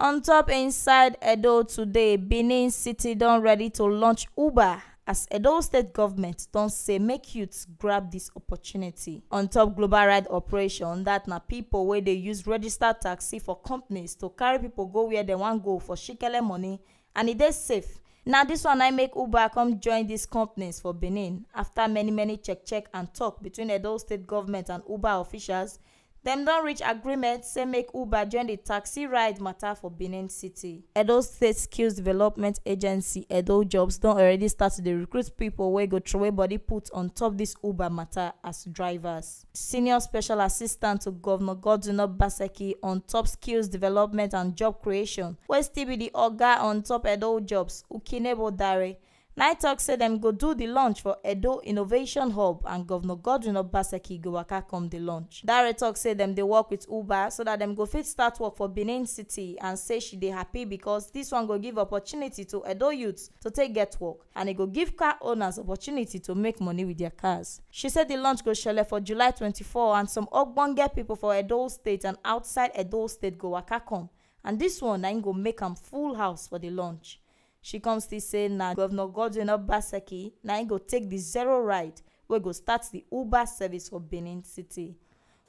On top inside Edo today, Benin City don ready to launch Uber as Edo State government don say make youths grab this opportunity. On top global ride operation, that na people wey dey use registered taxi for companies to carry people go where dem wan go for shikele money, and e dey safe. Na this one I make Uber come join these companies for Benin. After many check and talk between Edo State government and Uber officials, dem don reach agreement say make Uber join the taxi ride matter for Benin City. Edo State Skills Development Agency Edo Jobs don already start to dey recruit people wey go throway body put on top this Uber matter as drivers. Senior Special Assistant to Governor Godwin Obaseki on top skills development and job creation, wey still be the oga on top Edo Jobs, Ukinebo Dare, na tok say dem go do the launch for Edo Innovation Hub and Governor Godwin Obaseki go waka come the launch. Dare tok say dem dey work with Uber so that dem go fit start work for Benin City, and say she dey happy because this one go give opportunity to Edo youths to take get work, and e go give car owners opportunity to make money with their cars. She said the launch go shele for July 24 and some ogbonge people for Edo State and outside Edo State go waka come, and this one na im go make am full house for the launch. She come still say na Governor Godwin Obaseki na im go take the zero ride wey go start the Uber service for Benin City.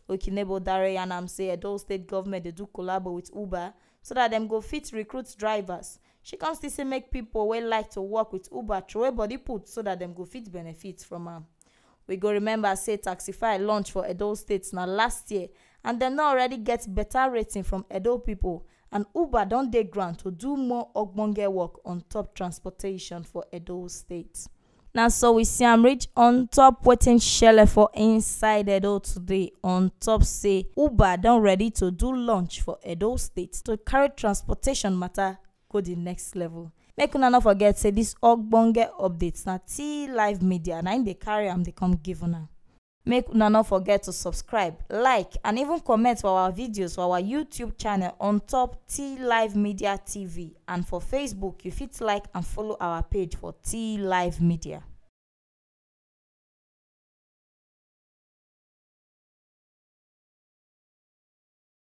Okinebo Dare yarn am say Edo State government dey do collabo with Uber so that dem go fit recruit drivers. She come still say make people wey like to work with Uber throway body put so that dem go fit benefit from am. We go remember say Taxify launch for Edo State na last year, and dem don already get better rating from Edo people, and Uber don dey ground to do more ogbonge work on top transportation for Edo State. Na so we see am reach on top wetin shele for inside Edo today. On top say Uber don ready to do launch for Edo State to carry transportation matter go the next level. Make una no forget say this ogbonge updates na T Live Media na im dey carry am dey come give una. Make una no forget to subscribe, like, and even comment for our videos for our YouTube channel on top T Live Media TV, and for Facebook you fit like and follow our page for T Live Media.